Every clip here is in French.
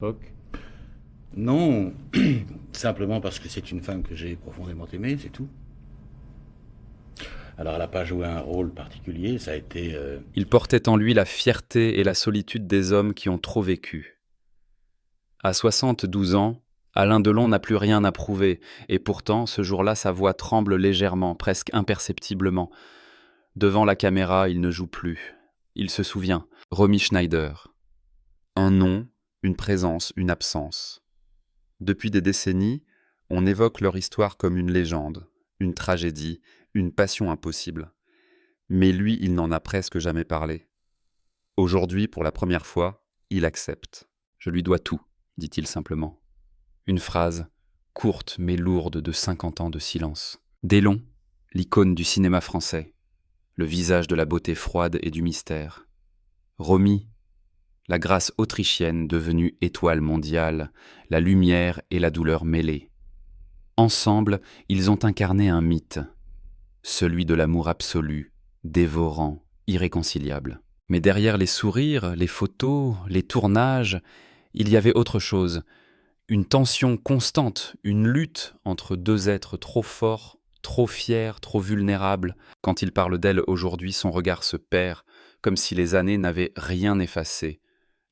Époque. Non, simplement parce que c'est une femme que j'ai profondément aimée, c'est tout. Alors elle n'a pas joué un rôle particulier, ça a été... Il portait en lui la fierté et la solitude des hommes qui ont trop vécu. À 72 ans, Alain Delon n'a plus rien à prouver, et pourtant, ce jour-là, sa voix tremble légèrement, presque imperceptiblement. Devant la caméra, il ne joue plus. Il se souvient. Romy Schneider. Un nom, une présence, une absence. Depuis des décennies, on évoque leur histoire comme une légende, une tragédie, une passion impossible. Mais lui, il n'en a presque jamais parlé. Aujourd'hui, pour la première fois, il accepte. Je lui dois tout, dit-il simplement. Une phrase, courte mais lourde de 50 ans de silence. Delon, l'icône du cinéma français, le visage de la beauté froide et du mystère. Romy, la grâce autrichienne devenue étoile mondiale, la lumière et la douleur mêlées. Ensemble, ils ont incarné un mythe, celui de l'amour absolu, dévorant, irréconciliable. Mais derrière les sourires, les photos, les tournages, il y avait autre chose, une tension constante, une lutte entre deux êtres trop forts, trop fiers, trop vulnérables. Quand il parle d'elle aujourd'hui, son regard se perd, comme si les années n'avaient rien effacé.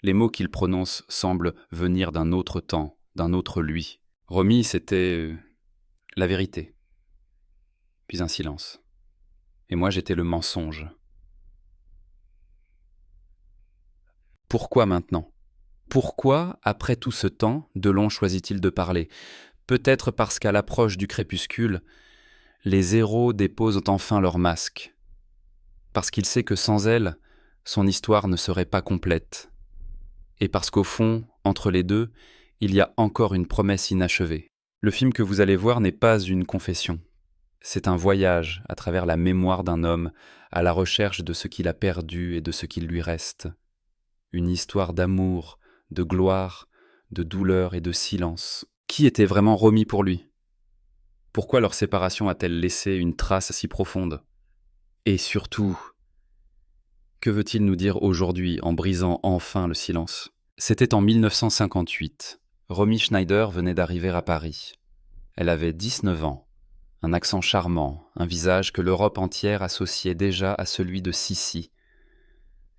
Les mots qu'il prononce semblent venir d'un autre temps, d'un autre lui. Romy, c'était la vérité, puis un silence. Et moi, j'étais le mensonge. Pourquoi maintenant ? Pourquoi, après tout ce temps, Delon choisit-il de parler ? Peut-être parce qu'à l'approche du crépuscule, les héros déposent enfin leur masque. Parce qu'il sait que sans elle, son histoire ne serait pas complète. Et parce qu'au fond, entre les deux, il y a encore une promesse inachevée. Le film que vous allez voir n'est pas une confession. C'est un voyage à travers la mémoire d'un homme, à la recherche de ce qu'il a perdu et de ce qu'il lui reste. Une histoire d'amour, de gloire, de douleur et de silence. Qui était vraiment Romy pour lui ? Pourquoi leur séparation a-t-elle laissé une trace si profonde ? Et surtout, que veut-il nous dire aujourd'hui en brisant enfin le silence ? C'était en 1958. Romy Schneider venait d'arriver à Paris. Elle avait 19 ans, un accent charmant, un visage que l'Europe entière associait déjà à celui de Sissi.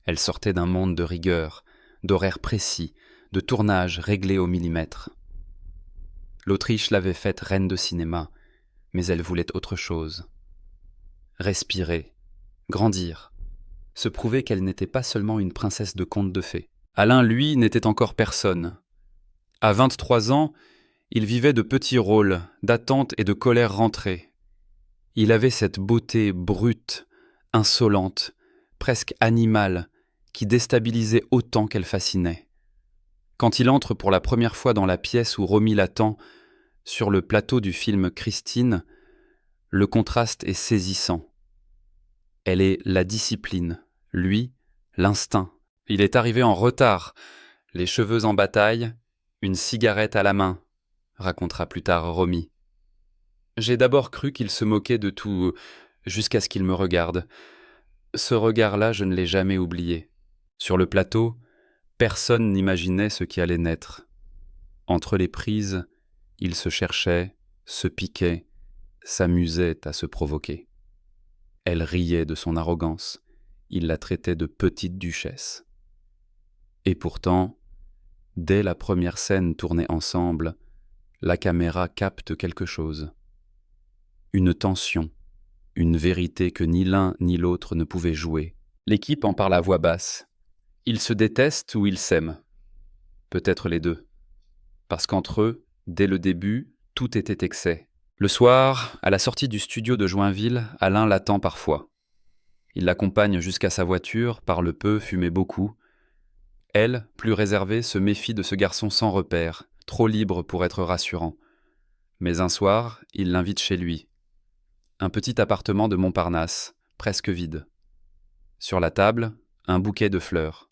Elle sortait d'un monde de rigueur, d'horaires précis, de tournages réglés au millimètre. L'Autriche l'avait faite reine de cinéma, mais elle voulait autre chose. Respirer, grandir, se prouver qu'elle n'était pas seulement une princesse de conte de fées. Alain, lui, n'était encore personne. À 23 ans, il vivait de petits rôles, d'attente et de colère rentrée. Il avait cette beauté brute, insolente, presque animale, qui déstabilisait autant qu'elle fascinait. Quand il entre pour la première fois dans la pièce où Romy l'attend, sur le plateau du film Christine, le contraste est saisissant. Elle est la discipline, lui, l'instinct. Il est arrivé en retard, les cheveux en bataille, une cigarette à la main, racontera plus tard Romy. J'ai d'abord cru qu'il se moquait de tout, jusqu'à ce qu'il me regarde. Ce regard-là, je ne l'ai jamais oublié. Sur le plateau, personne n'imaginait ce qui allait naître. Entre les prises, il se cherchait, se piquait, s'amusait à se provoquer. Elle riait de son arrogance, il la traitait de petite duchesse. Et pourtant, dès la première scène tournée ensemble, la caméra capte quelque chose. Une tension, une vérité que ni l'un ni l'autre ne pouvaient jouer. L'équipe en parle à voix basse. Ils se détestent ou ils s'aiment. Peut-être les deux. Parce qu'entre eux, dès le début, tout était excès. Le soir, à la sortie du studio de Joinville, Alain l'attend parfois. Il l'accompagne jusqu'à sa voiture, parle peu, fumait beaucoup. Elle, plus réservée, se méfie de ce garçon sans repère, trop libre pour être rassurant. Mais un soir, il l'invite chez lui. Un petit appartement de Montparnasse, presque vide. Sur la table, un bouquet de fleurs.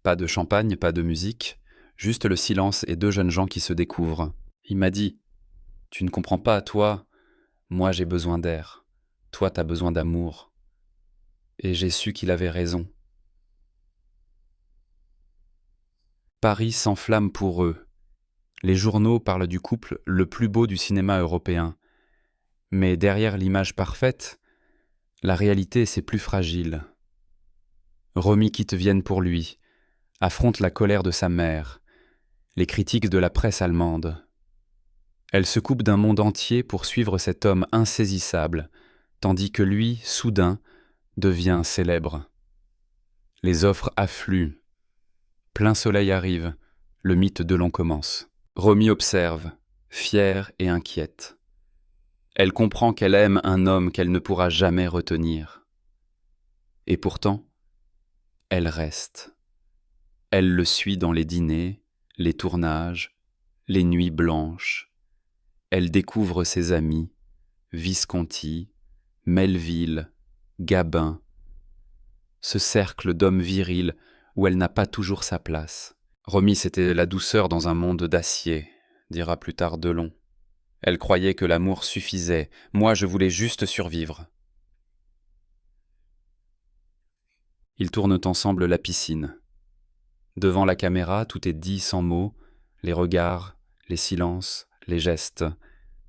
Pas de champagne, pas de musique, juste le silence et deux jeunes gens qui se découvrent. Il m'a dit « Tu ne comprends pas, toi, moi j'ai besoin d'air. Toi t'as besoin d'amour. » Et j'ai su qu'il avait raison. Paris s'enflamme pour eux. Les journaux parlent du couple le plus beau du cinéma européen. Mais derrière l'image parfaite, la réalité c'est plus fragile. Romy quitte Vienne pour lui, affronte la colère de sa mère, les critiques de la presse allemande. Elle se coupe d'un monde entier pour suivre cet homme insaisissable, tandis que lui, soudain, devient célèbre. Les offres affluent. Plein soleil arrive, le mythe Delon commence. Romy observe, fière et inquiète. Elle comprend qu'elle aime un homme qu'elle ne pourra jamais retenir. Et pourtant, elle reste. Elle le suit dans les dîners, les tournages, les nuits blanches. Elle découvre ses amis, Visconti, Melville, Gabin, ce cercle d'hommes virils où elle n'a pas toujours sa place. Romy, c'était la douceur dans un monde d'acier, dira plus tard Delon. Elle croyait que l'amour suffisait. Moi, je voulais juste survivre. Ils tournent ensemble la piscine. Devant la caméra, tout est dit sans mots, les regards, les silences, les gestes.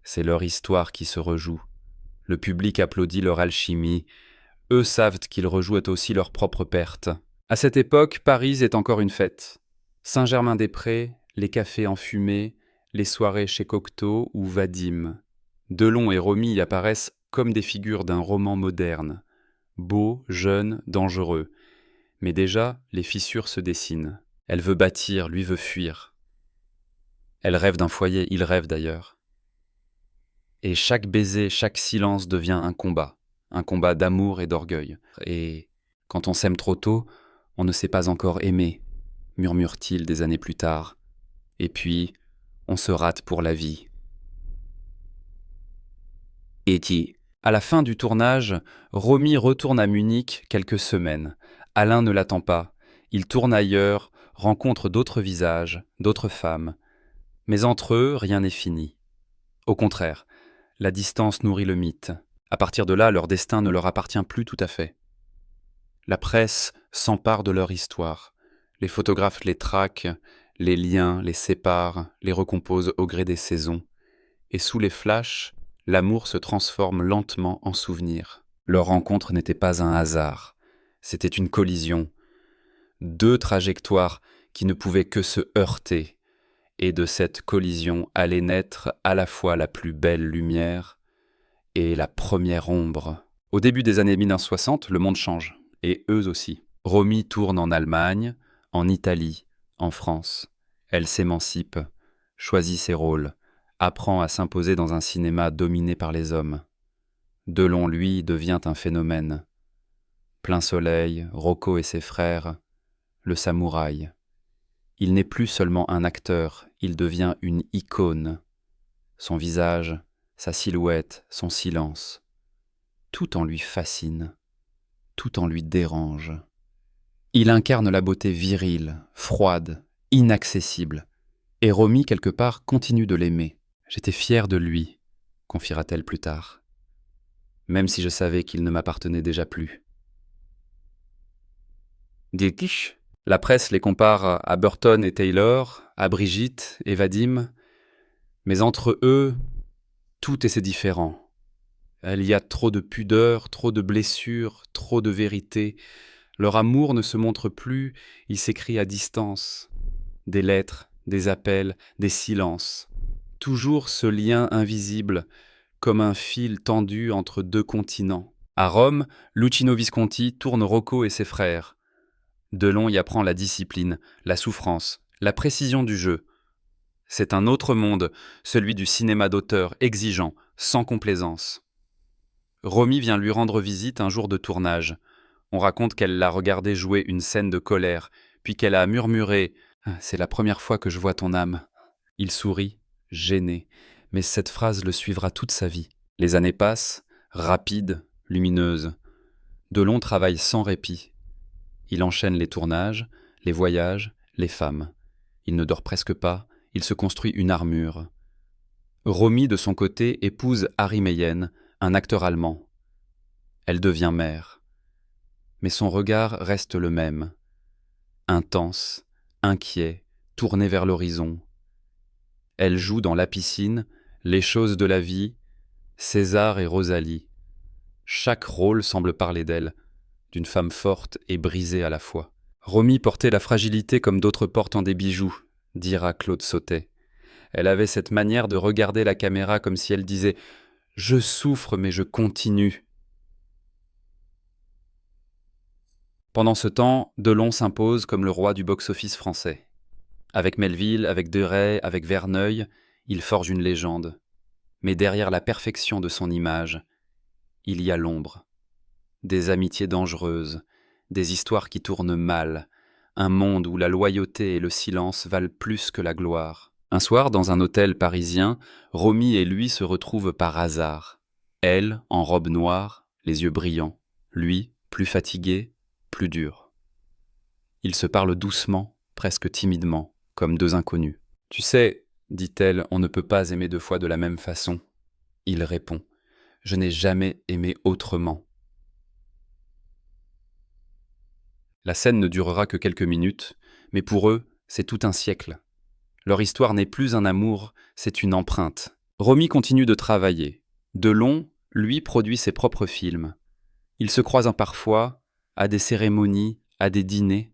C'est leur histoire qui se rejoue. Le public applaudit leur alchimie. Eux savent qu'ils rejouent aussi leur propre perte. À cette époque, Paris est encore une fête. Saint-Germain-des-Prés, les cafés enfumés, les soirées chez Cocteau ou Vadim. Delon et Romy y apparaissent comme des figures d'un roman moderne. Beaux, jeunes, dangereux. Mais déjà, les fissures se dessinent. Elle veut bâtir, lui veut fuir. Elle rêve d'un foyer, il rêve d'ailleurs. Et chaque baiser, chaque silence devient un combat d'amour et d'orgueil. Et quand on s'aime trop tôt, on ne sait pas encore aimer, murmure-t-il des années plus tard. Et puis, on se rate pour la vie. Et à la fin du tournage, Romy retourne à Munich quelques semaines. Alain ne l'attend pas. Il tourne ailleurs, rencontre d'autres visages, d'autres femmes. Mais entre eux, rien n'est fini. Au contraire, la distance nourrit le mythe. À partir de là, leur destin ne leur appartient plus tout à fait. La presse s'empare de leur histoire. Les photographes les traquent, les liens les séparent, les recomposent au gré des saisons. Et sous les flashs, l'amour se transforme lentement en souvenir. Leur rencontre n'était pas un hasard. C'était une collision. Deux trajectoires qui ne pouvaient que se heurter. Et de cette collision allait naître à la fois la plus belle lumière et la première ombre. Au début des années 1960, le monde change, et eux aussi. Romy tourne en Allemagne, en Italie, en France. Elle s'émancipe, choisit ses rôles, apprend à s'imposer dans un cinéma dominé par les hommes. Delon, lui, devient un phénomène. Plein soleil, Rocco et ses frères, le samouraï. Il n'est plus seulement un acteur, il devient une icône. Son visage, sa silhouette, son silence. Tout en lui fascine, tout en lui dérange. Il incarne la beauté virile, froide, inaccessible. Et Romy, quelque part, continue de l'aimer. J'étais fière de lui, confiera-t-elle plus tard, même si je savais qu'il ne m'appartenait déjà plus. Dirkisch. La presse les compare à Burton et Taylor, à Brigitte et Vadim, mais entre eux, tout est différent. Il y a trop de pudeur, trop de blessures, trop de vérité. Leur amour ne se montre plus, il s'écrit à distance. Des lettres, des appels, des silences. Toujours ce lien invisible, comme un fil tendu entre deux continents. À Rome, Luchino Visconti tourne Rocco et ses frères. Delon y apprend la discipline, la souffrance, la précision du jeu. C'est un autre monde, celui du cinéma d'auteur, exigeant, sans complaisance. Romy vient lui rendre visite un jour de tournage. On raconte qu'elle l'a regardé jouer une scène de colère, puis qu'elle a murmuré « C'est la première fois que je vois ton âme ». Il sourit, gêné, mais cette phrase le suivra toute sa vie. Les années passent, rapides, lumineuses. Delon travaille sans répit. Il enchaîne les tournages, les voyages, les femmes. Il ne dort presque pas, il se construit une armure. Romy, de son côté, épouse Harry Meyen, un acteur allemand. Elle devient mère. Mais son regard reste le même. Intense, inquiet, tournée vers l'horizon. Elle joue dans La piscine, Les choses de la vie, César et Rosalie. Chaque rôle semble parler d'elle, d'une femme forte et brisée à la fois. Romy portait la fragilité comme d'autres portent en des bijoux, dira Claude Sautet. Elle avait cette manière de regarder la caméra comme si elle disait « Je souffre mais je continue ». Pendant ce temps, Delon s'impose comme le roi du box-office français. Avec Melville, avec Deray, avec Verneuil, il forge une légende. Mais derrière la perfection de son image, il y a l'ombre. Des amitiés dangereuses, des histoires qui tournent mal, un monde où la loyauté et le silence valent plus que la gloire. Un soir, dans un hôtel parisien, Romy et lui se retrouvent par hasard. Elle, en robe noire, les yeux brillants. Lui, plus fatigué, plus dur. Ils se parlent doucement, presque timidement, comme deux inconnus. « Tu sais, dit-elle, on ne peut pas aimer deux fois de la même façon. » Il répond, « Je n'ai jamais aimé autrement. » La scène ne durera que quelques minutes, mais pour eux, c'est tout un siècle. Leur histoire n'est plus un amour, c'est une empreinte. Romy continue de travailler. Delon, lui, produit ses propres films. Ils se croisent parfois, à des cérémonies, à des dîners.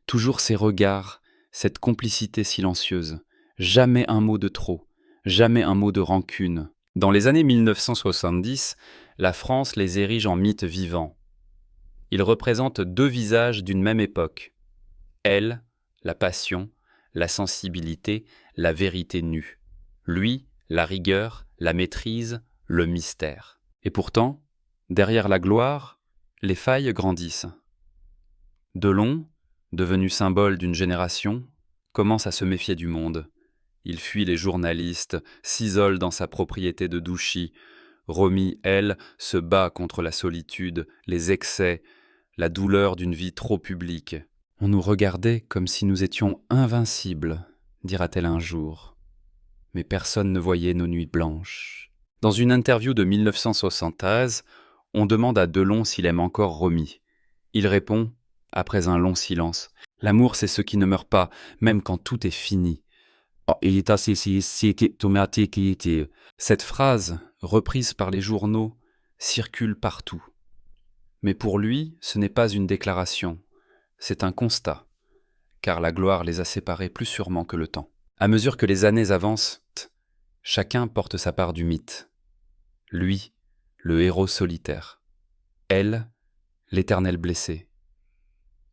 Toujours ces regards, cette complicité silencieuse. Jamais un mot de trop, jamais un mot de rancune. Dans les années 1970, la France les érige en mythes vivants. Ils représentent deux visages d'une même époque. Elle, la passion, la sensibilité, la vérité nue. Lui, la rigueur, la maîtrise, le mystère. Et pourtant, derrière la gloire, les failles grandissent. Delon, devenu symbole d'une génération, commence à se méfier du monde. Il fuit les journalistes, s'isole dans sa propriété de Douchy. Romy, elle, se bat contre la solitude, les excès, la douleur d'une vie trop publique. « On nous regardait comme si nous étions invincibles », dira-t-elle un jour. Mais personne ne voyait nos nuits blanches. Dans une interview de 1973, on demande à Delon s'il aime encore Romy. Il répond, après un long silence, « L'amour, c'est ce qui ne meurt pas, même quand tout est fini. » Cette phrase, reprise par les journaux, circule partout. Mais pour lui, ce n'est pas une déclaration, c'est un constat, car la gloire les a séparés plus sûrement que le temps. À mesure que les années avancent, chacun porte sa part du mythe. Lui, le héros solitaire. Elle, l'éternel blessé.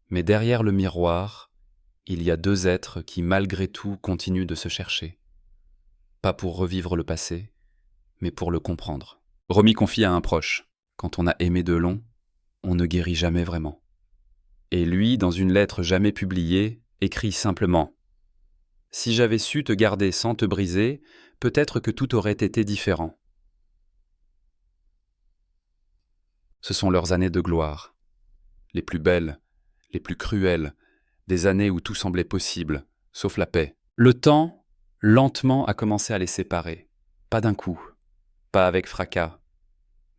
Mais derrière le miroir, il y a deux êtres qui, malgré tout, continuent de se chercher. Pas pour revivre le passé, mais pour le comprendre. Romy confie à un proche, quand on a aimé Delon, on ne guérit jamais vraiment. Et lui, dans une lettre jamais publiée, écrit simplement « Si j'avais su te garder sans te briser, peut-être que tout aurait été différent. » Ce sont leurs années de gloire, les plus belles, les plus cruelles, des années où tout semblait possible, sauf la paix. Le temps, lentement, a commencé à les séparer. Pas d'un coup, pas avec fracas,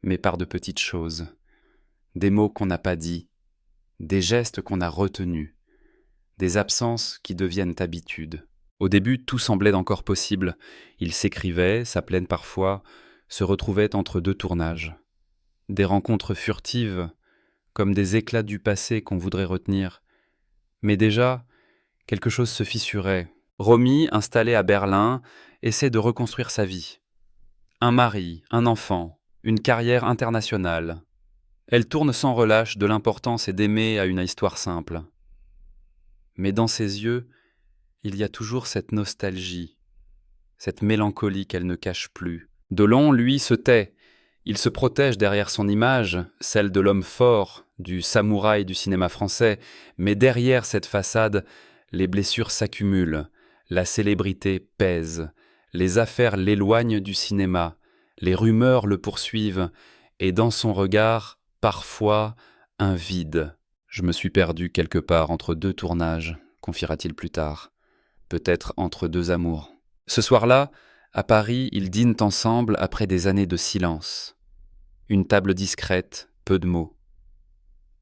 mais par de petites choses. Des mots qu'on n'a pas dits, des gestes qu'on a retenus, des absences qui deviennent habitude. Au début, tout semblait encore possible. Ils s'écrivaient, s'appelaient parfois, se retrouvaient entre deux tournages. Des rencontres furtives, comme des éclats du passé qu'on voudrait retenir. Mais déjà, quelque chose se fissurait. Romy, installée à Berlin, essaie de reconstruire sa vie. Un mari, un enfant, une carrière internationale. Elle tourne sans relâche de l'importance et d'aimer à une histoire simple. Mais dans ses yeux, il y a toujours cette nostalgie, cette mélancolie qu'elle ne cache plus. Delon, lui, se tait. Il se protège derrière son image, celle de l'homme fort, du samouraï du cinéma français, mais derrière cette façade, les blessures s'accumulent, la célébrité pèse, les affaires l'éloignent du cinéma, les rumeurs le poursuivent, et dans son regard, parfois, un vide. « Je me suis perdu quelque part entre deux tournages », confiera-t-il plus tard. Peut-être entre deux amours. Ce soir-là, à Paris, ils dînent ensemble après des années de silence. Une table discrète, peu de mots.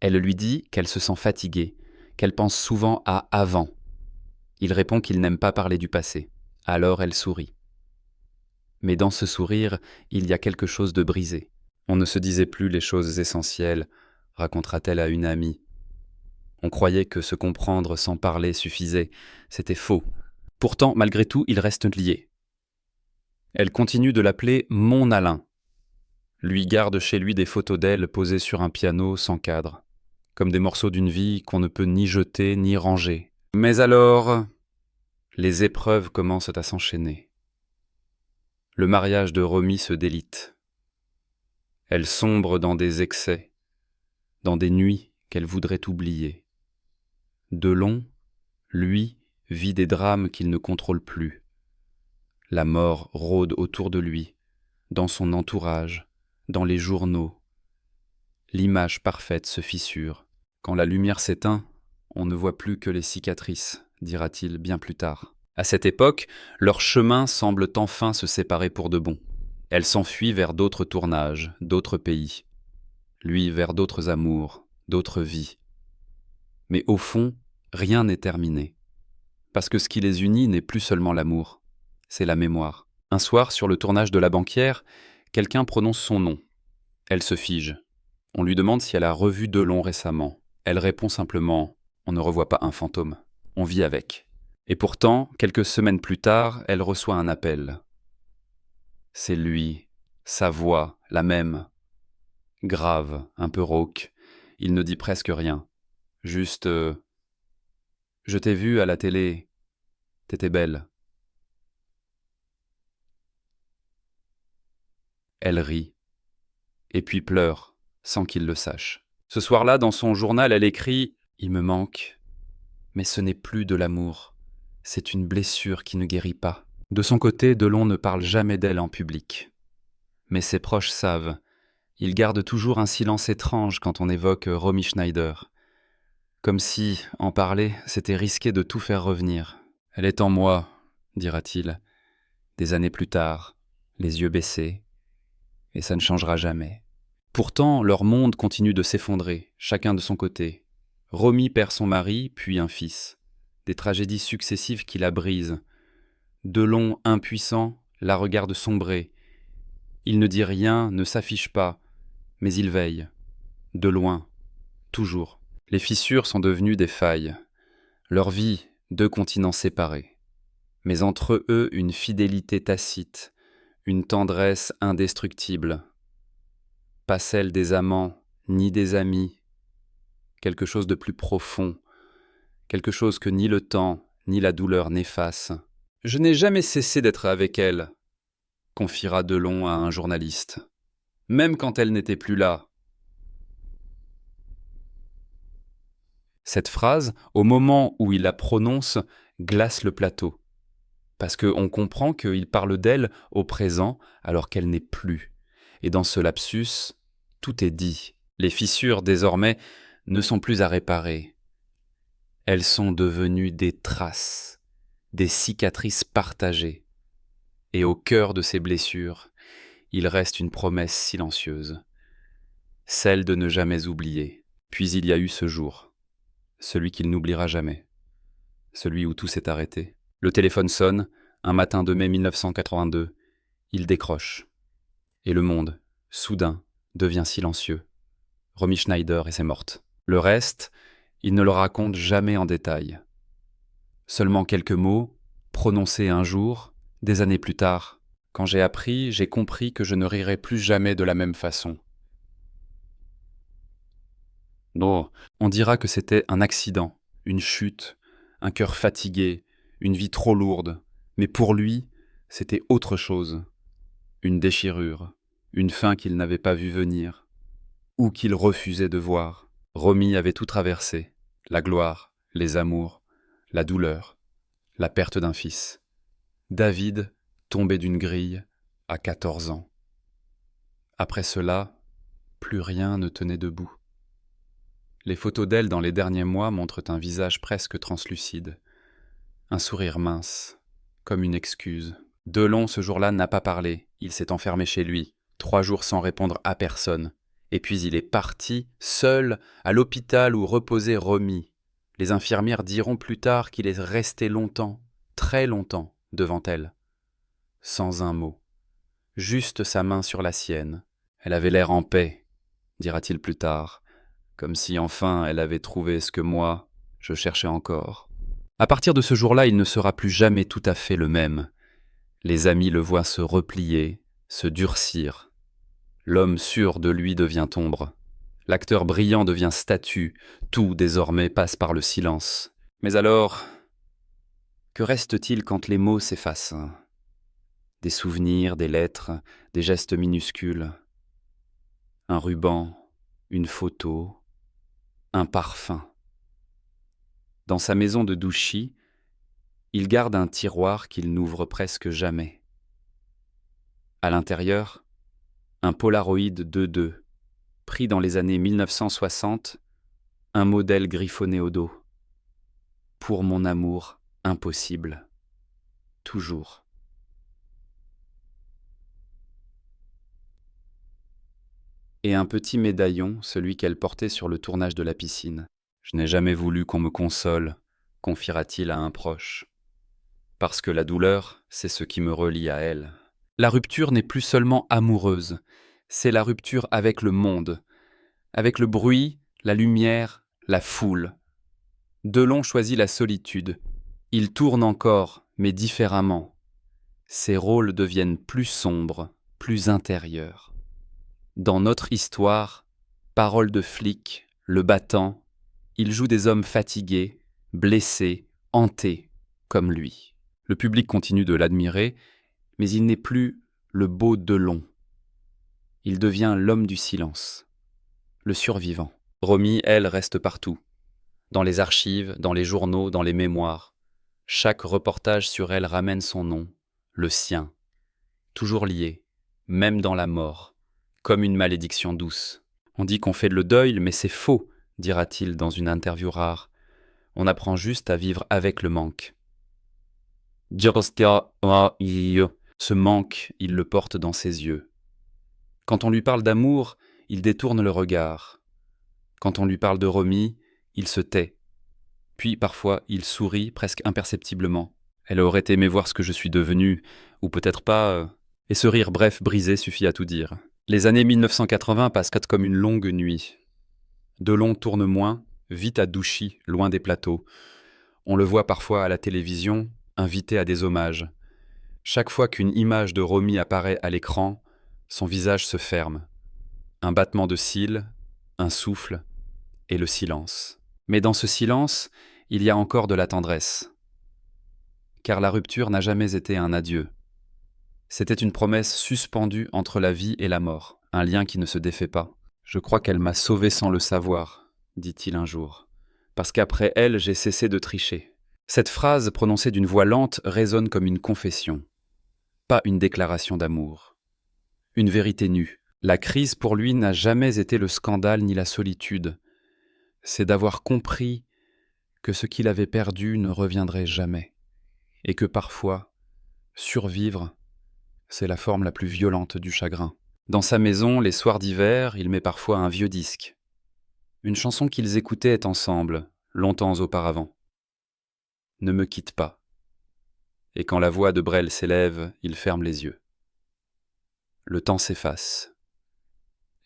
Elle lui dit qu'elle se sent fatiguée, qu'elle pense souvent à avant. Il répond qu'il n'aime pas parler du passé. Alors elle sourit. Mais dans ce sourire, il y a quelque chose de brisé. On ne se disait plus les choses essentielles, racontera-t-elle à une amie. On croyait que se comprendre sans parler suffisait. C'était faux. Pourtant, malgré tout, ils restent liés. Elle continue de l'appeler « mon Alain ». Lui garde chez lui des photos d'elle posées sur un piano sans cadre, comme des morceaux d'une vie qu'on ne peut ni jeter ni ranger. Mais alors, les épreuves commencent à s'enchaîner. Le mariage de Romy se délite. Elle sombre dans des excès, dans des nuits qu'elle voudrait oublier. Delon, lui, vit des drames qu'il ne contrôle plus. La mort rôde autour de lui, dans son entourage, dans les journaux. L'image parfaite se fissure. Quand la lumière s'éteint, on ne voit plus que les cicatrices, dira-t-il bien plus tard. À cette époque, leurs chemins semblent enfin se séparer pour de bon. Elle s'enfuit vers d'autres tournages, d'autres pays. Lui vers d'autres amours, d'autres vies. Mais au fond, rien n'est terminé. Parce que ce qui les unit n'est plus seulement l'amour, c'est la mémoire. Un soir, sur le tournage de La Banquière, quelqu'un prononce son nom. Elle se fige. On lui demande si elle a revu Delon récemment. Elle répond simplement « On ne revoit pas un fantôme, on vit avec ». Et pourtant, quelques semaines plus tard, elle reçoit un appel. C'est lui, sa voix, la même. Grave, un peu rauque, il ne dit presque rien. Juste je t'ai vu à la télé, t'étais belle. » Elle rit, et puis pleure, sans qu'il le sache. Ce soir-là, dans son journal, elle écrit « Il me manque, mais ce n'est plus de l'amour, c'est une blessure qui ne guérit pas. » De son côté, Delon ne parle jamais d'elle en public. Mais ses proches savent. Il garde toujours un silence étrange quand on évoque Romy Schneider. Comme si, en parler, c'était risquer de tout faire revenir. « Elle est en moi », dira-t-il, des années plus tard, les yeux baissés, et ça ne changera jamais. Pourtant, leur monde continue de s'effondrer, chacun de son côté. Romy perd son mari, puis un fils. Des tragédies successives qui la brisent. Delon, impuissant, la regarde sombrer. Il ne dit rien, ne s'affiche pas, mais il veille. De loin, toujours. Les fissures sont devenues des failles. Leur vie, deux continents séparés. Mais entre eux, une fidélité tacite, une tendresse indestructible. Pas celle des amants, ni des amis. Quelque chose de plus profond, quelque chose que ni le temps, ni la douleur n'effacent. « Je n'ai jamais cessé d'être avec elle », confiera Delon à un journaliste. « Même quand elle n'était plus là. » Cette phrase, au moment où il la prononce, glace le plateau. Parce qu'on comprend qu'il parle d'elle au présent alors qu'elle n'est plus. Et dans ce lapsus, tout est dit. Les fissures, désormais, ne sont plus à réparer. Elles sont devenues des traces, des cicatrices partagées. Et au cœur de ces blessures, il reste une promesse silencieuse, celle de ne jamais oublier. Puis il y a eu ce jour, celui qu'il n'oubliera jamais, celui où tout s'est arrêté. Le téléphone sonne, un matin de mai 1982. Il décroche. Et le monde, soudain, devient silencieux. Romy Schneider et c'est morte. Le reste, il ne le raconte jamais en détail. Seulement quelques mots, prononcés un jour, des années plus tard. Quand j'ai appris, j'ai compris que je ne rirai plus jamais de la même façon. Non, on dira que c'était un accident, une chute, un cœur fatigué, une vie trop lourde. Mais pour lui, c'était autre chose. Une déchirure, une fin qu'il n'avait pas vue venir, ou qu'il refusait de voir. Romy avait tout traversé, la gloire, les amours, la douleur, la perte d'un fils. David, tombé d'une grille, à 14 ans. Après cela, plus rien ne tenait debout. Les photos d'elle dans les derniers mois montrent un visage presque translucide, un sourire mince, comme une excuse. Delon, ce jour-là, n'a pas parlé. Il s'est enfermé chez lui, 3 jours sans répondre à personne. Et puis il est parti, seul, à l'hôpital où reposait Romy, Les infirmières diront plus tard qu'il est resté longtemps, très longtemps, devant elle, sans un mot, juste sa main sur la sienne. Elle avait l'air en paix, dira-t-il plus tard, comme si enfin elle avait trouvé ce que moi, je cherchais encore. À partir de ce jour-là, il ne sera plus jamais tout à fait le même. Les amis le voient se replier, se durcir. L'homme sûr de lui devient ombre. L'acteur brillant devient statue. Tout, désormais, passe par le silence. Mais alors, que reste-t-il quand les mots s'effacent ? Des souvenirs, des lettres, des gestes minuscules. Un ruban, une photo, un parfum. Dans sa maison de Douchy, il garde un tiroir qu'il n'ouvre presque jamais. À l'intérieur, un Polaroid 2.2, pris dans les années 1960, un modèle griffonné au dos. Pour mon amour impossible. Toujours. Et un petit médaillon, celui qu'elle portait sur le tournage de la piscine. Je n'ai jamais voulu qu'on me console, confiera-t-il à un proche. Parce que la douleur, c'est ce qui me relie à elle. La rupture n'est plus seulement amoureuse, c'est la rupture avec le monde, avec le bruit, la lumière, la foule. Delon choisit la solitude. Il tourne encore, mais différemment. Ses rôles deviennent plus sombres, plus intérieurs. Dans notre histoire, parole de flic, le battant, il joue des hommes fatigués, blessés, hantés, comme lui. Le public continue de l'admirer, mais il n'est plus le beau Delon. Il devient l'homme du silence, le survivant. Romy, elle, reste partout. Dans les archives, dans les journaux, dans les mémoires. Chaque reportage sur elle ramène son nom, le sien. Toujours lié, même dans la mort, comme une malédiction douce. On dit qu'on fait le deuil, mais c'est faux, dira-t-il dans une interview rare. On apprend juste à vivre avec le manque. Ce manque, il le porte dans ses yeux. Quand on lui parle d'amour, il détourne le regard. Quand on lui parle de Romy, il se tait. Puis parfois, il sourit presque imperceptiblement. Elle aurait aimé voir ce que je suis devenu, ou peut-être pas... Et ce rire bref, brisé, suffit à tout dire. Les années 1980 passent comme une longue nuit. Delon tourne moins, vite à Douchy, loin des plateaux. On le voit parfois à la télévision, invité à des hommages. Chaque fois qu'une image de Romy apparaît à l'écran, son visage se ferme. Un battement de cils, un souffle, et le silence. Mais dans ce silence, il y a encore de la tendresse. Car la rupture n'a jamais été un adieu. C'était une promesse suspendue entre la vie et la mort, un lien qui ne se défait pas. Je crois qu'elle m'a sauvé sans le savoir, dit-il un jour, parce qu'après elle, j'ai cessé de tricher. Cette phrase, prononcée d'une voix lente, résonne comme une confession, pas une déclaration d'amour. Une vérité nue. La crise pour lui n'a jamais été le scandale ni la solitude. C'est d'avoir compris que ce qu'il avait perdu ne reviendrait jamais, et que parfois, survivre, c'est la forme la plus violente du chagrin. Dans sa maison, les soirs d'hiver, il met parfois un vieux disque. Une chanson qu'ils écoutaient ensemble, longtemps auparavant. Ne me quitte pas. Et quand la voix de Brel s'élève, il ferme les yeux. Le temps s'efface.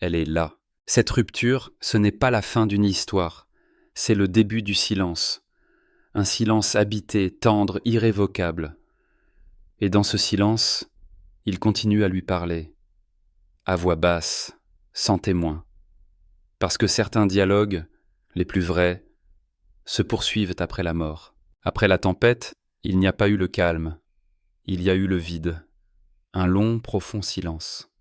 Elle est là. Cette rupture, ce n'est pas la fin d'une histoire. C'est le début du silence. Un silence habité, tendre, irrévocable. Et dans ce silence, il continue à lui parler, à voix basse, sans témoin. Parce que certains dialogues, les plus vrais, se poursuivent après la mort. Après la tempête, il n'y a pas eu le calme. Il y a eu le vide. Un long, profond silence.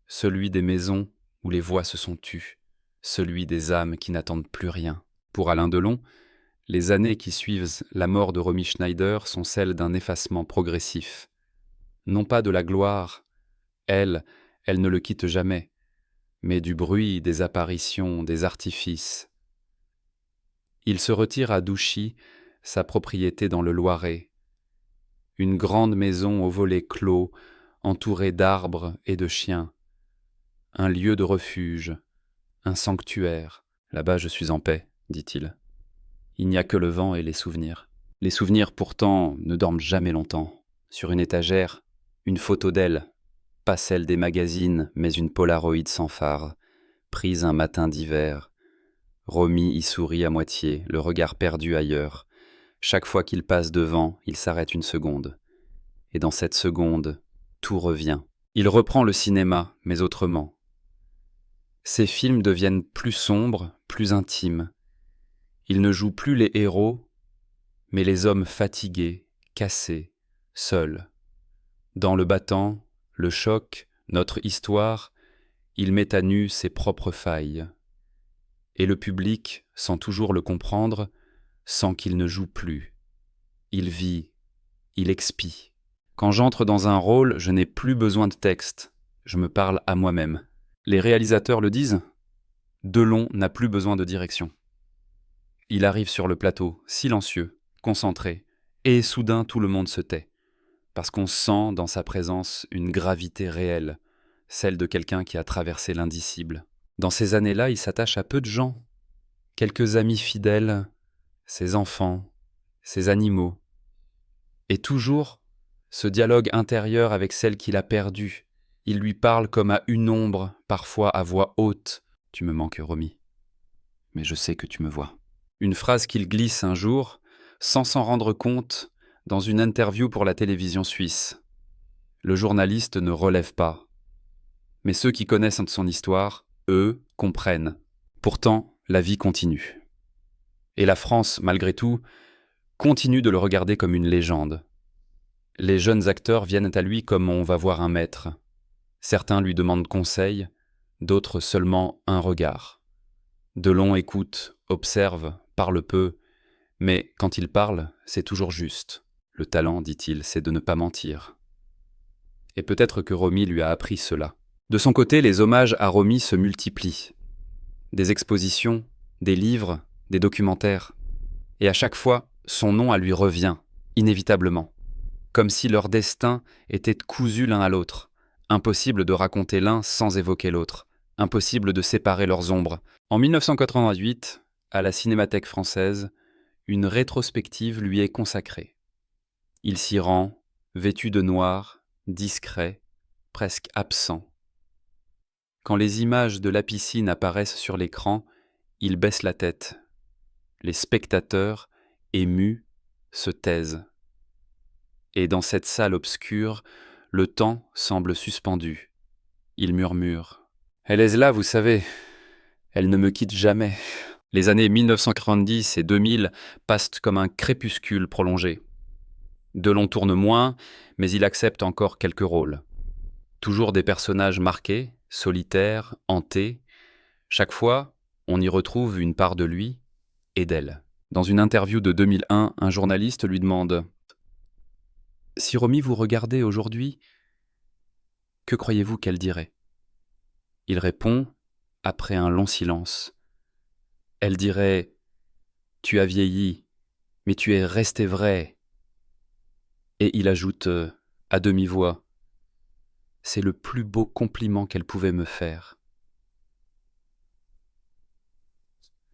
Celui des maisons où les voix se sont tues. Celui des âmes qui n'attendent plus rien. Pour Alain Delon, les années qui suivent la mort de Romy Schneider sont celles d'un effacement progressif. Non pas de la gloire, elle ne le quitte jamais, mais du bruit, des apparitions, des artifices. Il se retire à Douchy, sa propriété dans le Loiret. Une grande maison aux volets clos, entourée d'arbres et de chiens. Un lieu de refuge, un sanctuaire. Là-bas je suis en paix, dit-il. Il n'y a que le vent et les souvenirs. Les souvenirs pourtant ne dorment jamais longtemps. Sur une étagère, une photo d'elle, pas celle des magazines, mais une Polaroid sans phare, prise un matin d'hiver. Romy y sourit à moitié, le regard perdu ailleurs. Chaque fois qu'il passe devant, il s'arrête une seconde. Et dans cette seconde, tout revient. Il reprend le cinéma, mais autrement. Ses films deviennent plus sombres, plus intimes. Il ne joue plus les héros, mais les hommes fatigués, cassés, seuls. Dans le battant, le choc, notre histoire, il met à nu ses propres failles. Et le public, sans toujours le comprendre, sent qu'il ne joue plus. Il vit, il expie. Quand j'entre dans un rôle, je n'ai plus besoin de texte. Je me parle à moi-même. Les réalisateurs le disent, Delon n'a plus besoin de direction. Il arrive sur le plateau, silencieux, concentré, et soudain tout le monde se tait, parce qu'on sent dans sa présence une gravité réelle, celle de quelqu'un qui a traversé l'indicible. Dans ces années-là, il s'attache à peu de gens, quelques amis fidèles, ses enfants, ses animaux, et toujours ce dialogue intérieur avec celle qu'il a perdue. Il lui parle comme à une ombre, parfois à voix haute. « Tu me manques, Romy, mais je sais que tu me vois. » Une phrase qu'il glisse un jour, sans s'en rendre compte, dans une interview pour la télévision suisse. Le journaliste ne relève pas. Mais ceux qui connaissent son histoire, eux, comprennent. Pourtant, la vie continue. Et la France, malgré tout, continue de le regarder comme une légende. Les jeunes acteurs viennent à lui comme on va voir un maître. Certains lui demandent conseil, d'autres seulement un regard. Delon écoute, observe, parle peu, mais quand il parle, c'est toujours juste. Le talent, dit-il, c'est de ne pas mentir. Et peut-être que Romy lui a appris cela. De son côté, les hommages à Romy se multiplient. Des expositions, des livres, des documentaires. Et à chaque fois, son nom à lui revient, inévitablement. Comme si leur destin était cousu l'un à l'autre. Impossible de raconter l'un sans évoquer l'autre. Impossible de séparer leurs ombres. En 1988, à la Cinémathèque française, une rétrospective lui est consacrée. Il s'y rend, vêtu de noir, discret, presque absent. Quand les images de la piscine apparaissent sur l'écran, il baisse la tête. Les spectateurs, émus, se taisent. Et dans cette salle obscure, le temps semble suspendu. Il murmure. « Elle est là, vous savez. Elle ne me quitte jamais. » Les années 1990 et 2000 passent comme un crépuscule prolongé. Delon tourne moins, mais il accepte encore quelques rôles. Toujours des personnages marqués, solitaires, hantés. Chaque fois, on y retrouve une part de lui et d'elle. Dans une interview de 2001, un journaliste lui demande « Si Romy vous regardait aujourd'hui, que croyez-vous qu'elle dirait ?» Il répond, après un long silence. Elle dirait « Tu as vieilli, mais tu es resté vrai. » Et il ajoute à demi-voix « C'est le plus beau compliment qu'elle pouvait me faire. »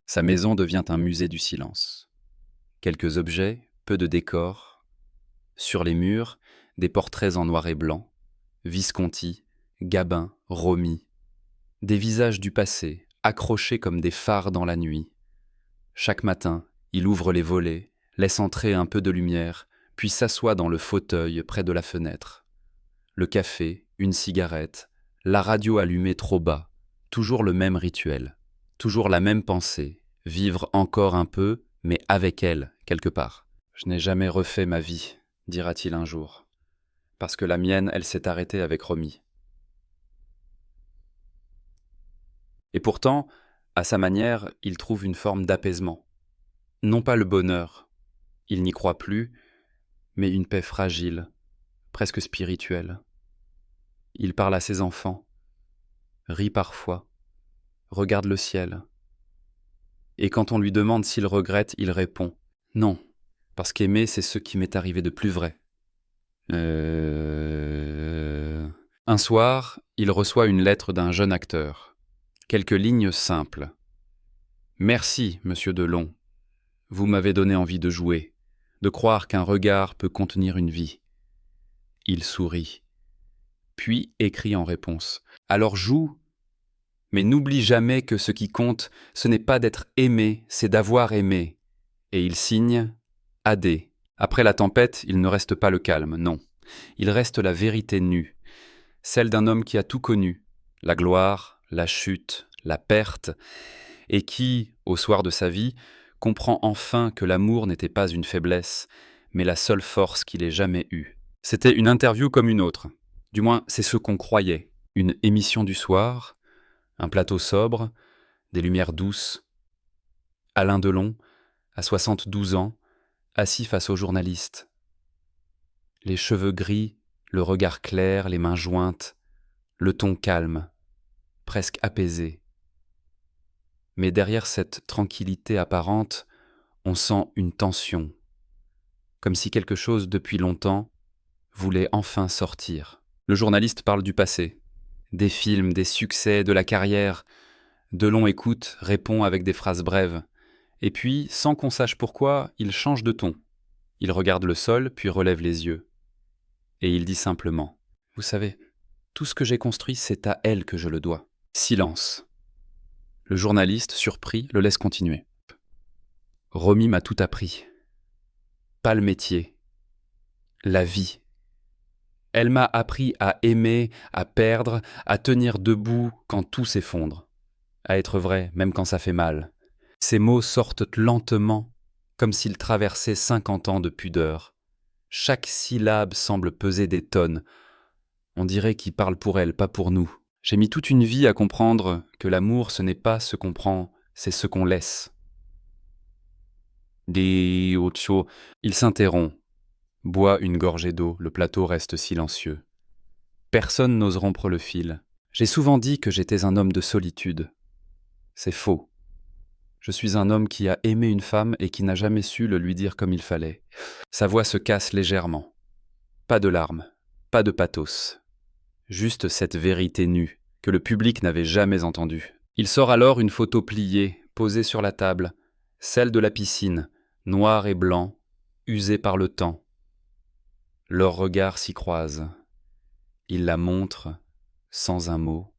Sa maison devient un musée du silence. Quelques objets, peu de décors. Sur les murs, des portraits en noir et blanc. Visconti, Gabin, Romy. Des visages du passé, accrochés comme des phares dans la nuit. Chaque matin, il ouvre les volets, laisse entrer un peu de lumière, puis s'assoit dans le fauteuil près de la fenêtre. Le café, une cigarette, la radio allumée trop bas, toujours le même rituel, toujours la même pensée, vivre encore un peu, mais avec elle, quelque part. « Je n'ai jamais refait ma vie, dira-t-il un jour, parce que la mienne, elle s'est arrêtée avec Romy. » Et pourtant, à sa manière, il trouve une forme d'apaisement. Non pas le bonheur, il n'y croit plus, mais une paix fragile, presque spirituelle. Il parle à ses enfants, rit parfois, regarde le ciel. Et quand on lui demande s'il regrette, il répond « Non, parce qu'aimer, c'est ce qui m'est arrivé de plus vrai. » Un soir, il reçoit une lettre d'un jeune acteur. Quelques lignes simples. « Merci, monsieur Delon. Vous m'avez donné envie de jouer, de croire qu'un regard peut contenir une vie. » Il sourit, puis écrit en réponse. « Alors joue, mais n'oublie jamais que ce qui compte, ce n'est pas d'être aimé, c'est d'avoir aimé. » Et il signe « AD ». Après la tempête, il ne reste pas le calme, non. Il reste la vérité nue, celle d'un homme qui a tout connu, la gloire, la chute, la perte, et qui, au soir de sa vie, comprend enfin que l'amour n'était pas une faiblesse, mais la seule force qu'il ait jamais eue. C'était une interview comme une autre. Du moins, c'est ce qu'on croyait. Une émission du soir, un plateau sobre, des lumières douces. Alain Delon, à 72 ans, assis face aux journalistes. Les cheveux gris, le regard clair, les mains jointes, le ton calme, presque apaisé. Mais derrière cette tranquillité apparente, on sent une tension, comme si quelque chose depuis longtemps voulait enfin sortir. Le journaliste parle du passé, des films, des succès, de la carrière. Delon écoute, répond avec des phrases brèves. Et puis, sans qu'on sache pourquoi, il change de ton. Il regarde le sol, puis relève les yeux. Et il dit simplement « Vous savez, tout ce que j'ai construit, c'est à elle que je le dois. » Silence. Le journaliste, surpris, le laisse continuer. « Romy m'a tout appris. Pas le métier. La vie. Elle m'a appris à aimer, à perdre, à tenir debout quand tout s'effondre. À être vrai, même quand ça fait mal. Ces mots sortent lentement, comme s'ils traversaient 50 ans de pudeur. Chaque syllabe semble peser des tonnes. On dirait qu'il parle pour elle, pas pour nous. J'ai mis toute une vie à comprendre que l'amour, ce n'est pas ce qu'on prend, c'est ce qu'on laisse. » Di Ocho. Il s'interrompt, boit une gorgée d'eau, le plateau reste silencieux. Personne n'ose rompre le fil. J'ai souvent dit que j'étais un homme de solitude. C'est faux. Je suis un homme qui a aimé une femme et qui n'a jamais su le lui dire comme il fallait. Sa voix se casse légèrement. Pas de larmes, pas de pathos. Juste cette vérité nue, que le public n'avait jamais entendue. Il sort alors une photo pliée, posée sur la table, celle de la piscine, noir et blanc, usée par le temps. Leurs regards s'y croisent. Il la montre, sans un mot.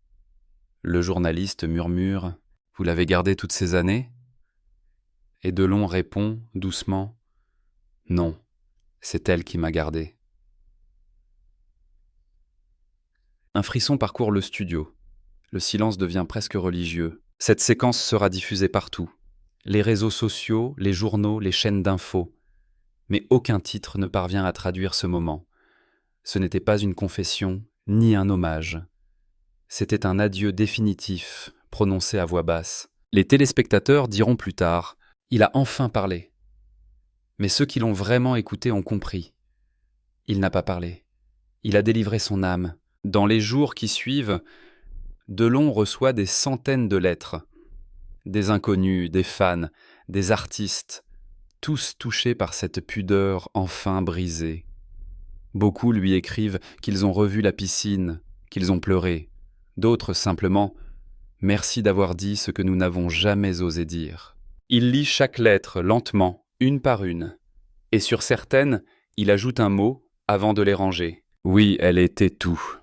Le journaliste murmure « Vous l'avez gardée toutes ces années ?» Et Delon répond, doucement « Non, c'est elle qui m'a gardé. » Un frisson parcourt le studio. Le silence devient presque religieux. Cette séquence sera diffusée partout. Les réseaux sociaux, les journaux, les chaînes d'infos. Mais aucun titre ne parvient à traduire ce moment. Ce n'était pas une confession, ni un hommage. C'était un adieu définitif, prononcé à voix basse. Les téléspectateurs diront plus tard « Il a enfin parlé ». Mais ceux qui l'ont vraiment écouté ont compris. Il n'a pas parlé. Il a délivré son âme. Dans les jours qui suivent, Delon reçoit des centaines de lettres. Des inconnus, des fans, des artistes, tous touchés par cette pudeur enfin brisée. Beaucoup lui écrivent qu'ils ont revu la piscine, qu'ils ont pleuré. D'autres simplement « Merci d'avoir dit ce que nous n'avons jamais osé dire ». Il lit chaque lettre lentement, une par une. Et sur certaines, il ajoute un mot avant de les ranger. Oui, elle était tout.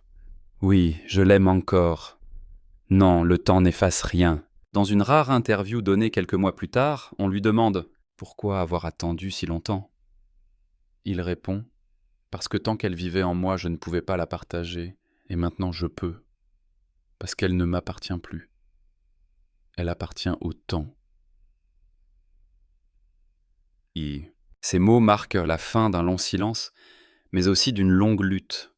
Oui, je l'aime encore. Non, le temps n'efface rien. Dans une rare interview donnée quelques mois plus tard, on lui demande « Pourquoi avoir attendu si longtemps ?» Il répond « Parce que tant qu'elle vivait en moi, je ne pouvais pas la partager, et maintenant je peux. Parce qu'elle ne m'appartient plus. Elle appartient au temps. » Ces mots marquent la fin d'un long silence, mais aussi d'une longue lutte.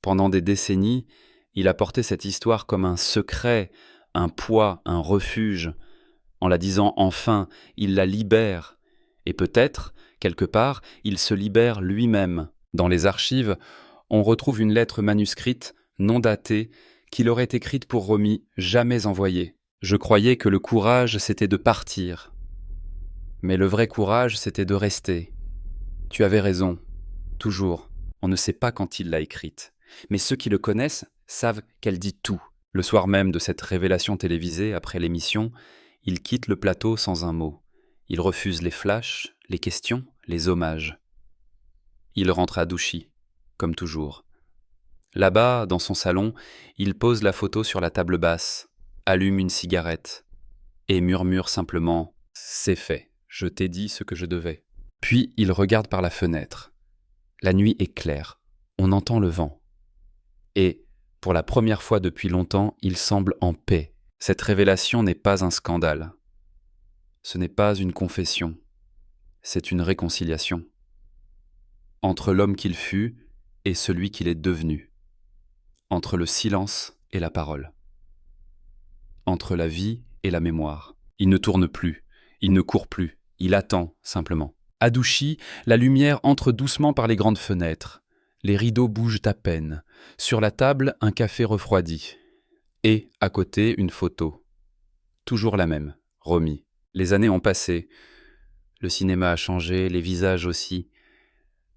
Pendant des décennies, il a porté cette histoire comme un secret, un poids, un refuge. En la disant enfin, il la libère. Et peut-être, quelque part, il se libère lui-même. Dans les archives, on retrouve une lettre manuscrite, non datée, qu'il aurait écrite pour Romy, jamais envoyée. Je croyais que le courage, c'était de partir. Mais le vrai courage, c'était de rester. Tu avais raison. Toujours. On ne sait pas quand il l'a écrite. Mais ceux qui le connaissent savent qu'elle dit tout. Le soir même de cette révélation télévisée, après l'émission, il quitte le plateau sans un mot. Il refuse les flashs, les questions, les hommages. Il rentre à Douchy, comme toujours. Là-bas, dans son salon, il pose la photo sur la table basse, allume une cigarette et murmure simplement « C'est fait, je t'ai dit ce que je devais ». Puis il regarde par la fenêtre. La nuit est claire, on entend le vent. Et, pour la première fois depuis longtemps, il semble en paix. Cette révélation n'est pas un scandale. Ce n'est pas une confession, c'est une réconciliation. Entre l'homme qu'il fut et celui qu'il est devenu. Entre le silence et la parole. Entre la vie et la mémoire. Il ne tourne plus, il ne court plus, il attend simplement. À Douchy, la lumière entre doucement par les grandes fenêtres. Les rideaux bougent à peine. Sur la table, un café refroidi. Et, à côté, une photo. Toujours la même, Romy. Les années ont passé. Le cinéma a changé, les visages aussi.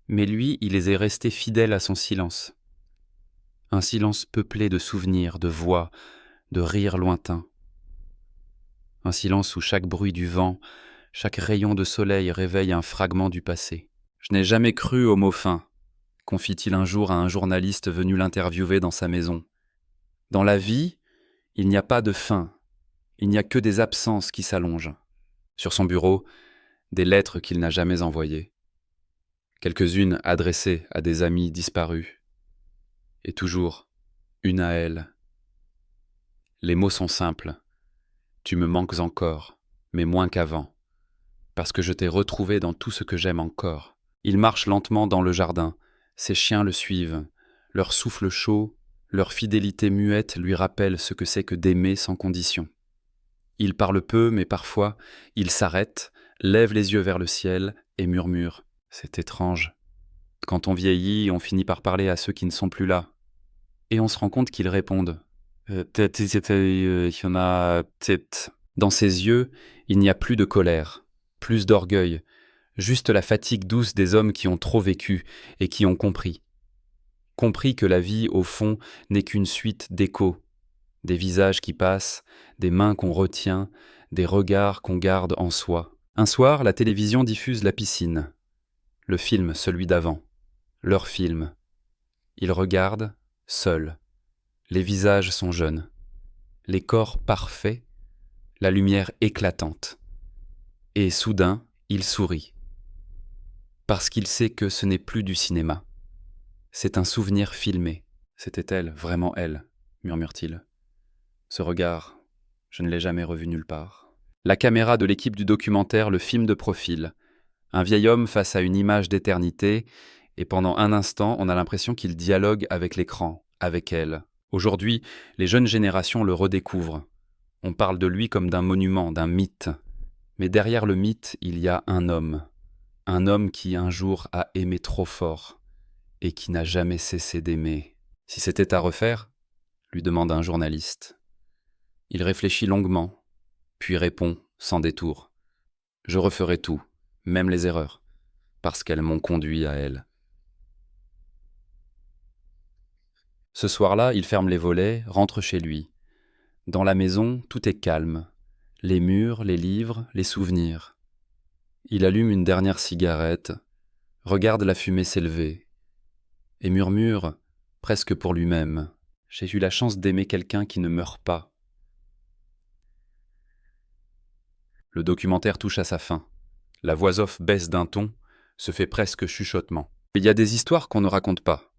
Mais lui, il est resté fidèle à son silence. Un silence peuplé de souvenirs, de voix, de rires lointains. Un silence où chaque bruit du vent, chaque rayon de soleil réveille un fragment du passé. Je n'ai jamais cru aux mots fins, confie-t-il un jour à un journaliste venu l'interviewer dans sa maison. Dans la vie, il n'y a pas de fin, il n'y a que des absences qui s'allongent. Sur son bureau, des lettres qu'il n'a jamais envoyées. Quelques-unes adressées à des amis disparus. Et toujours, une à elle. Les mots sont simples. Tu me manques encore, mais moins qu'avant, parce que je t'ai retrouvé dans tout ce que j'aime encore. Il marche lentement dans le jardin, ses chiens le suivent, leur souffle chaud, leur fidélité muette lui rappelle ce que c'est que d'aimer sans condition. Il parle peu, mais parfois, il s'arrête, lève les yeux vers le ciel et murmure « C'est étrange ». Quand on vieillit, on finit par parler à ceux qui ne sont plus là. Et on se rend compte qu'ils répondent. Dans ses yeux, il n'y a plus de colère, plus d'orgueil, juste la fatigue douce des hommes qui ont trop vécu et qui ont compris. Compris que la vie, au fond, n'est qu'une suite d'échos, des visages qui passent, des mains qu'on retient, des regards qu'on garde en soi. Un soir, la télévision diffuse La Piscine. Le film, celui d'avant. Leur film. Ils regardent, seuls. Les visages sont jeunes. Les corps parfaits, la lumière éclatante. Et soudain, il sourit. Parce qu'il sait que ce n'est plus du cinéma. C'est un souvenir filmé. C'était elle, vraiment elle, murmure-t-il. Ce regard, je ne l'ai jamais revu nulle part. La caméra de l'équipe du documentaire le filme de profil. Un vieil homme face à une image d'éternité, et pendant un instant, on a l'impression qu'il dialogue avec l'écran, avec elle. Aujourd'hui, les jeunes générations le redécouvrent. On parle de lui comme d'un monument, d'un mythe. Mais derrière le mythe, il y a un homme qui un jour a aimé trop fort, et qui n'a jamais cessé d'aimer. Si c'était à refaire, lui demande un journaliste. Il réfléchit longuement, puis répond, sans détour. Je referai tout, même les erreurs, parce qu'elles m'ont conduit à elle. Ce soir-là, il ferme les volets, rentre chez lui. Dans la maison, tout est calme. Les murs, les livres, les souvenirs. Il allume une dernière cigarette, regarde la fumée s'élever, et murmure, presque pour lui-même, « J'ai eu la chance d'aimer quelqu'un qui ne meurt pas. » Le documentaire touche à sa fin. La voix off baisse d'un ton, se fait presque chuchotement. Il y a des histoires qu'on ne raconte pas.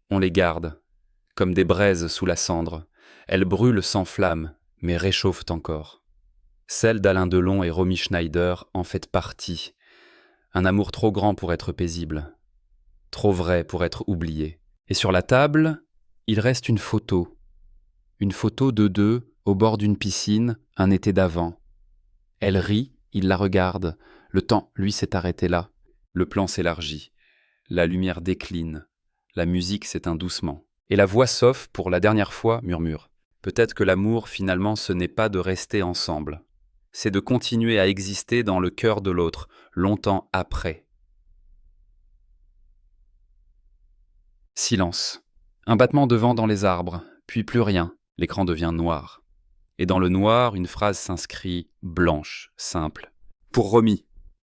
On les garde, comme des braises sous la cendre. Elles brûlent sans flamme, mais réchauffent encore. Celle d'Alain Delon et Romy Schneider en fait partie. Un amour trop grand pour être paisible, trop vrai pour être oublié. Et sur la table, il reste une photo de deux au bord d'une piscine, un été d'avant. Elle rit, il la regarde. Le temps, lui, s'est arrêté là. Le plan s'élargit. La lumière décline. La musique s'éteint doucement. Et la voix s'off, pour la dernière fois, murmure. Peut-être que l'amour, finalement, ce n'est pas de rester ensemble. C'est de continuer à exister dans le cœur de l'autre, longtemps après. Silence. Un battement de vent dans les arbres, puis plus rien. L'écran devient noir. Et dans le noir, une phrase s'inscrit, blanche, simple. pour Romy.